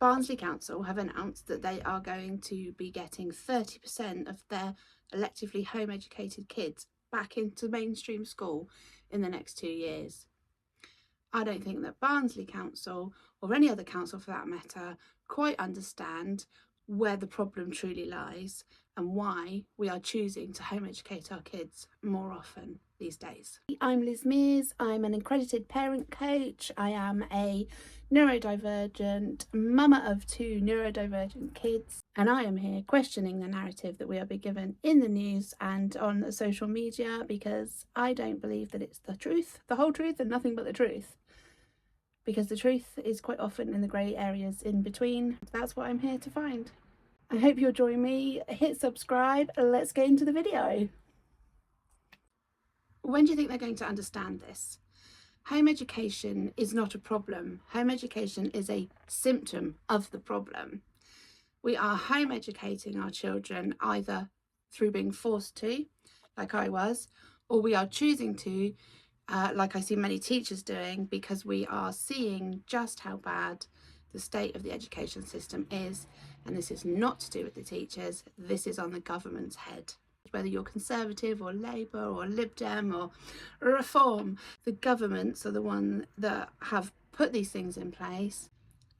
Barnsley Council have announced that they are going to be getting 30% of their electively home educated kids back into mainstream school in the next 2 years. I don't think that Barnsley Council, or any other council for that matter, quite understand where the problem truly lies and why we are choosing to home educate our kids more often these days. I'm Lizz. I'm an accredited parent coach. I am a neurodivergent mama of 2 neurodivergent kids, and I am here questioning the narrative that we are being given in the news and on social media, because I don't believe that it's the truth, the whole truth, and nothing but the truth. Because the truth is quite often in the grey areas in between. That's what I'm here to find. I hope you'll join me. Hit subscribe. Let's get into the video. When do you think they're going to understand this? Home education is not a problem. Home education is a symptom of the problem. We are home educating our children either through being forced to, like I was, or we are choosing to, like I see many teachers doing, because we are seeing just how bad the state of the education system is. And this is not to do with the teachers, this is on the government's head. Whether you're Conservative or Labour or Lib Dem or Reform, the governments are the ones that have put these things in place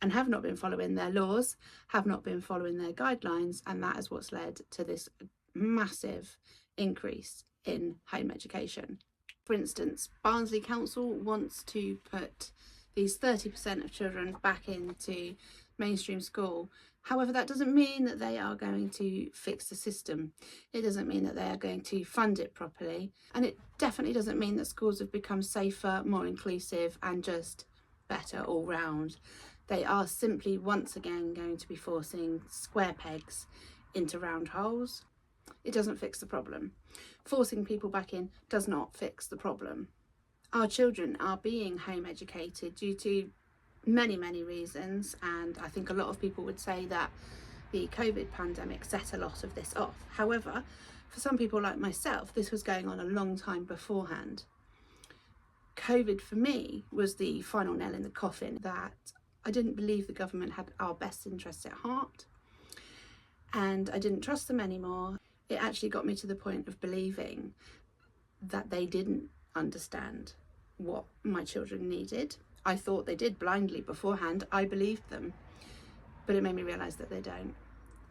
and have not been following their laws, have not been following their guidelines, and that is what's led to this massive increase in home education. For instance, Barnsley Council wants to put these 30% of children back into mainstream school. However, that doesn't mean that they are going to fix the system. It doesn't mean that they are going to fund it properly. And it definitely doesn't mean that schools have become safer, more inclusive, and just better all round. They are simply once again going to be forcing square pegs into round holes. It doesn't fix the problem. Forcing people back in does not fix the problem. Our children are being home educated due to many reasons, and I think a lot of people would say that the COVID pandemic set a lot of this off. However, for some people like myself, this was going on a long time beforehand. COVID for me was the final nail in the coffin, that I didn't believe the government had our best interests at heart, and I didn't trust them anymore. It actually got me to the point of believing that they didn't understand what my children needed. I thought they did blindly beforehand. I believed them, but it made me realise that they don't,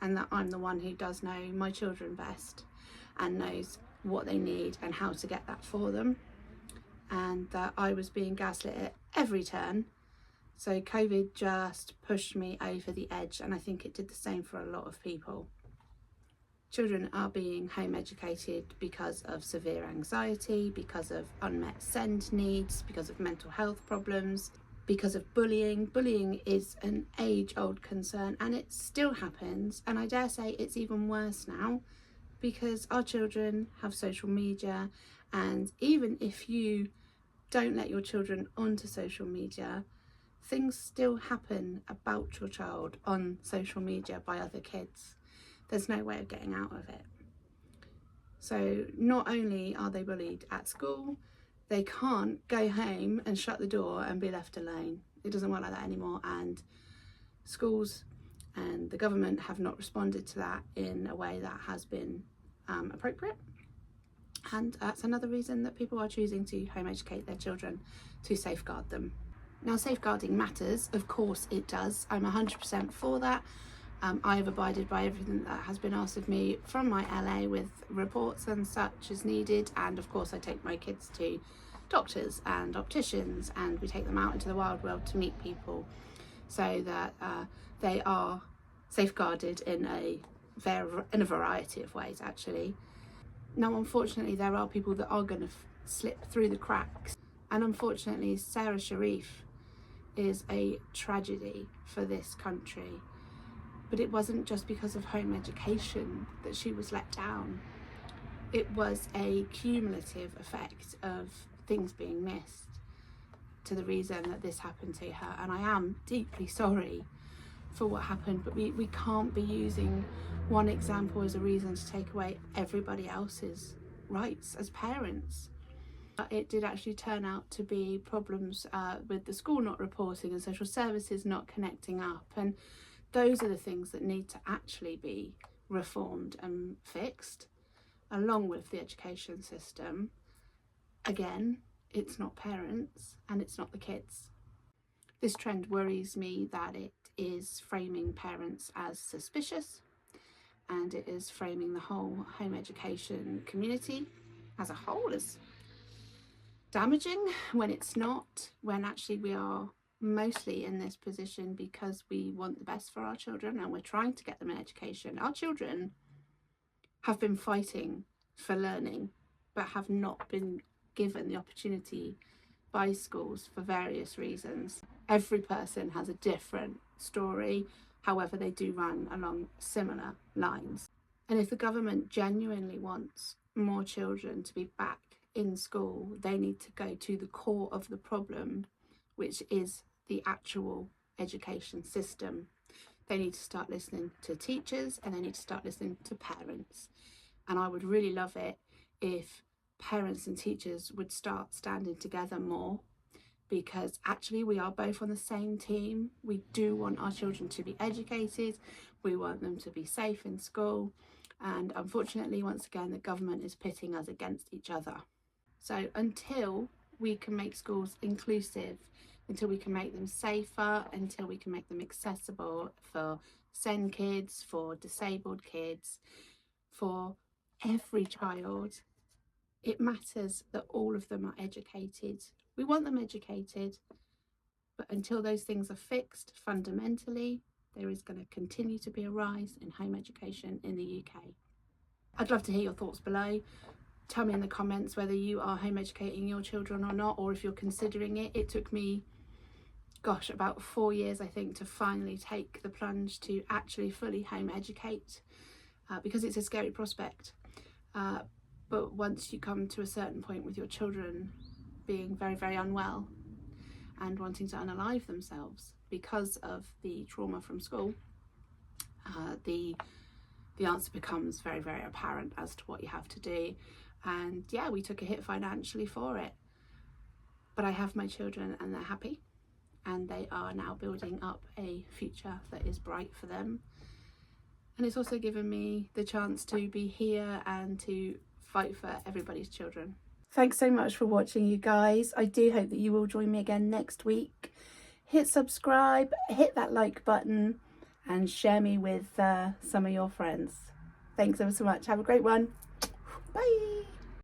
and that I'm the one who does know my children best and knows what they need and how to get that for them, and that I was being gaslit at every turn. So COVID just pushed me over the edge, and I think it did the same for a lot of people. Children are being home educated because of severe anxiety, because of unmet SEND needs, because of mental health problems, because of bullying. Bullying is an age-old concern, and it still happens, and I dare say it's even worse now because our children have social media, and even if you don't let your children onto social media, things still happen about your child on social media by other kids. There's no way of getting out of it. So not only are they bullied at school, they can't go home and shut the door and be left alone. It doesn't work like that anymore, and schools and the government have not responded to that in a way that has been appropriate. And that's another reason that people are choosing to home educate their children, to safeguard them. Now, safeguarding matters, of course it does. I'm 100% for that. I have abided by everything that has been asked of me from my LA with reports and such as needed, and of course I take my kids to doctors and opticians, and we take them out into the wild world to meet people so that they are safeguarded in a variety of ways actually. Now unfortunately there are people that are going to slip through the cracks, and unfortunately Sarah Sharif is a tragedy for this country. But it wasn't just because of home education that she was let down. It was a cumulative effect of things being missed to the reason that this happened to her. And I am deeply sorry for what happened, but we can't be using one example as a reason to take away everybody else's rights as parents. It did actually turn out to be problems with the school not reporting and social services not connecting up, and those are the things that need to actually be reformed and fixed, along with the education system. Again, it's not parents and it's not the kids. This trend worries me that it is framing parents as suspicious, and it is framing the whole home education community as a whole as damaging, when it's not, when actually we are mostly in this position because we want the best for our children and we're trying to get them an education. Our children have been fighting for learning but have not been given the opportunity by schools for various reasons. Every person has a different story, however they do run along similar lines. And if the government genuinely wants more children to be back in school, they need to go to the core of the problem, which is the actual education system. They need to start listening to teachers and they need to start listening to parents. And I would really love it if parents and teachers would start standing together more, because actually we are both on the same team. We do want our children to be educated, we want them to be safe in school, and unfortunately once again the government is pitting us against each other. So until we can make schools inclusive, until we can make them safer, until we can make them accessible for SEN kids, for disabled kids, for every child, it matters that all of them are educated. We want them educated, but until those things are fixed fundamentally, there is going to continue to be a rise in home education in the UK. I'd love to hear your thoughts below. Tell me in the comments whether you are home educating your children or not, or if you're considering it. It took me, gosh, about 4 years, I think, to finally take the plunge to actually fully home educate, because it's a scary prospect. But once you come to a certain point with your children being very, very unwell and wanting to unalive themselves because of the trauma from school, the answer becomes very, very apparent as to what you have to do. And yeah, we took a hit financially for it, but I have my children and they're happy, and they are now building up a future that is bright for them. And it's also given me the chance to be here and to fight for everybody's children. Thanks so much for watching, you guys. I do hope that you will join me again next week. Hit subscribe, hit that like button, and share me with some of your friends. Thanks ever so much. Have a great one. Bye.